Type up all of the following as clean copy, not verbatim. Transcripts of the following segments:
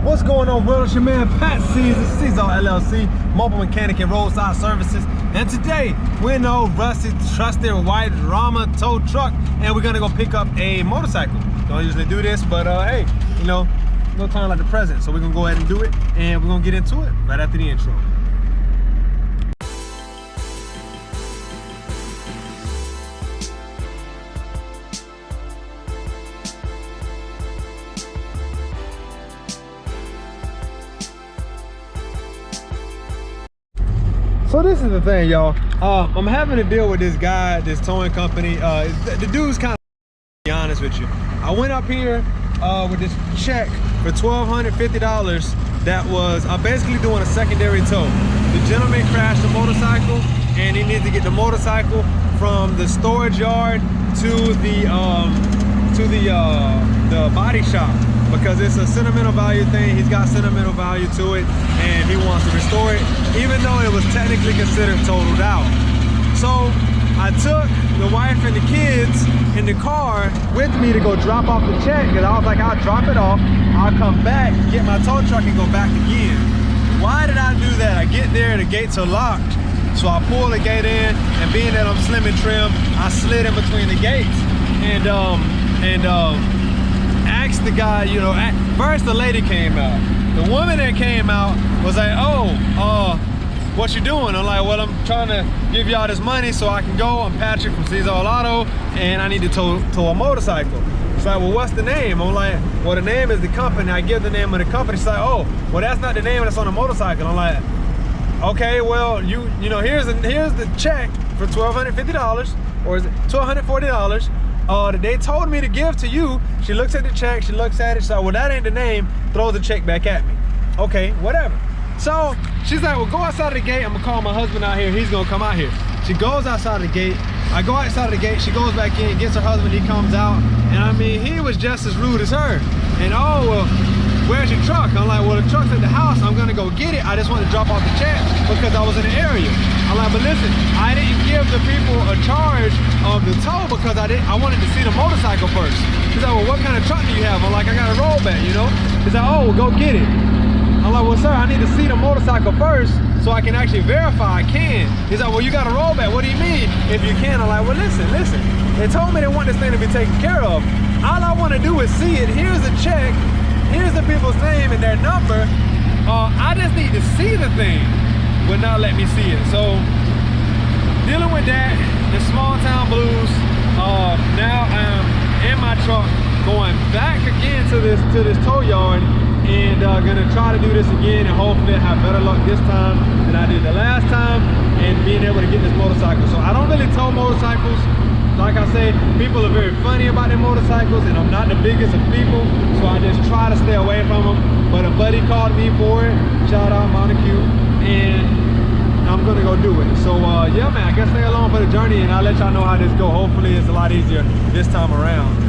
What's going on, world? It's your man Pat Cesar LLC, mobile mechanic and roadside services. And today we're in old rusty, trusted white Rama tow truck, and we're gonna go pick up a motorcycle. Don't usually do this, but hey, you know, no time like the present, so we're gonna go ahead and do it, and we're gonna get into it right after the intro. So this is the thing, y'all. I'm having to deal with this guy, this towing company. The dude's kind of, to be honest with you. I went up here with this check for $1,250 that was basically doing a secondary tow. The gentleman crashed the motorcycle, and he needs to get the motorcycle from the storage yard to the body shop, because it's a sentimental value thing. He's got sentimental value to it, and he wants to restore it, even though it was technically considered totaled out. So I took the wife and the kids in the car with me to go drop off the check, because I was like, I'll drop it off, I'll come back, get my tow truck, and go back again. Why did I do that? I get there, the gates are locked, so I pull the gate in, and being that I'm slim and trim, I slid in between the gates and asked the guy, you know, first the lady came out. The woman that came out was like, oh, what you doing? I'm like, well, I'm trying to give y'all this money so I can go. I'm Patrick from Cesar Auto, and I need to tow a motorcycle. She's like, well, what's the name? I'm like, well, the name is the company. I give the name of the company. She's like, oh, well, that's not the name that's on the motorcycle. I'm like, okay, well, you know, here's the check for $1,250, or is it $1,240? That they told me to give to you. She looks at the check, she looks at it, she's like, well, that ain't the name, throws the check back at me. Okay, whatever. So she's like, well, go outside of the gate, I'm gonna call my husband out here, he's gonna come out here. She goes outside of the gate, I go outside of the gate, she goes back in, gets her husband, he comes out, and I mean, he was just as rude as her. And oh, well, where's your truck? I'm like, well, the truck's at the house, I'm gonna go get it, I just want to drop off the check because I was in the area. I'm like, but listen, I didn't give the people a charge of the tow because I wanted to see the motorcycle first. He's like, well, what kind of truck do you have? I'm like, I got a rollback, you know? He's like, oh, well, go get it. I'm like, well, sir, I need to see the motorcycle first so I can actually verify I can. He's like, well, you got a rollback. What do you mean if you can? I'm like, well, listen. They told me they want this thing to be taken care of. All I want to do is see it. Here's the check. Here's the people's name and their number. I just need to see the thing. Would not let me see it. So dealing with that, the small town blues. Now I'm in my truck going back again to this tow yard, and gonna try to do this again, and hopefully have better luck this time than I did the last time, and being able to get this motorcycle. So I don't really tow motorcycles. Like I say, people are very funny about their motorcycles, and I'm not the biggest of people, so I just try to stay away from them. But a buddy called me for it, shout out Montague, and I'm gonna go do it. So yeah, man, I guess stay along for the journey, and I'll let y'all know how this go. Hopefully it's a lot easier this time around.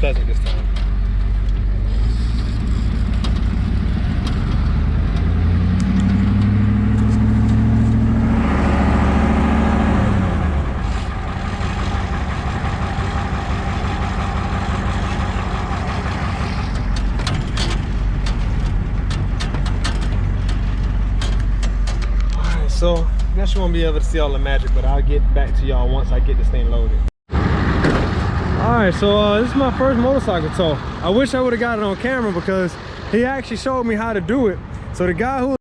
pleasant this time. So, I guess you won't be able to see all the magic, but I'll get back to y'all once I get this thing loaded. Alright, so this is my first motorcycle tow. I wish I would have got it on camera because he actually showed me how to do it. So the guy who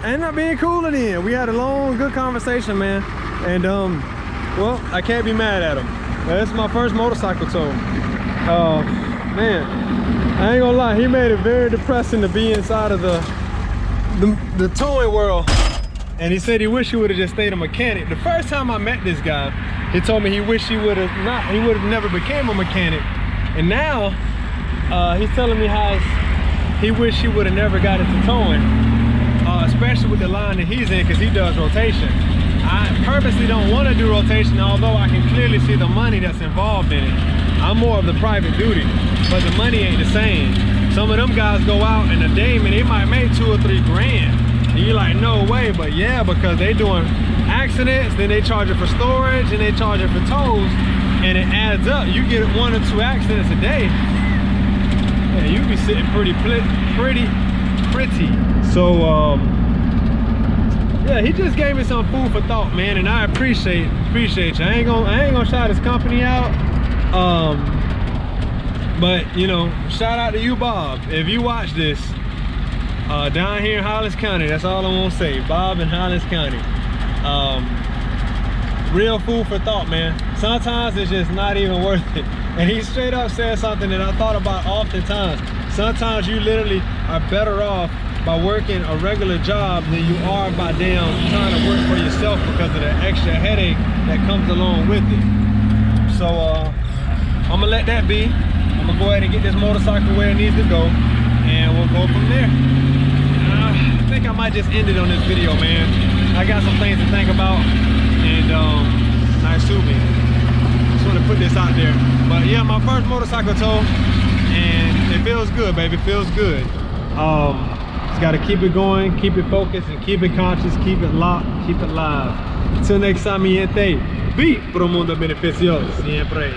ended up being cool in the end. We had a long, good conversation, man. And well, I can't be mad at him. This is my first motorcycle tow. Man, I ain't gonna lie, he made it very depressing to be inside of the towing world. And he said he wished he would have just stayed a mechanic. The first time I met this guy, he told me he wished he would have never became a mechanic. And now he's telling me how he wished he would have never got into towing, especially with the line that he's in, because he does rotation. I purposely don't want to do rotation, although I can clearly see the money that's involved in it. I'm more of the private duty, but the money ain't the same. Some of them guys go out in a day, man, they might make 2 or 3 grand. And you're like, no way, but yeah, because they doing accidents, then they charge it for storage, and they charge it for tows, and it adds up. You get 1 or 2 accidents a day, yeah, you be sitting pretty. So, yeah, he just gave me some food for thought, man, and I appreciate you. I ain't gonna shout his company out. But you know, shout out to you, Bob. If you watch this, down here in Hollis County, that's all I want to say. Bob in Hollis County. Real food for thought, man. Sometimes it's just not even worth it. And he straight up said something that I thought about oftentimes. Sometimes you literally are better off by working a regular job than you are by damn trying to work for yourself because of the extra headache that comes along with it. So I'm gonna let that be. I'm gonna go ahead and get this motorcycle where it needs to go, and we'll go from there. I think I might just end it on this video, man. I got some things to think about, and nice to me. Just want to put this out there. But yeah, my first motorcycle tow, and it feels good, baby. It feels good. Just gotta keep it going, keep it focused, and keep it conscious, keep it locked, keep it live. Until next time, mi gente, vi pro mundo beneficioso siempre.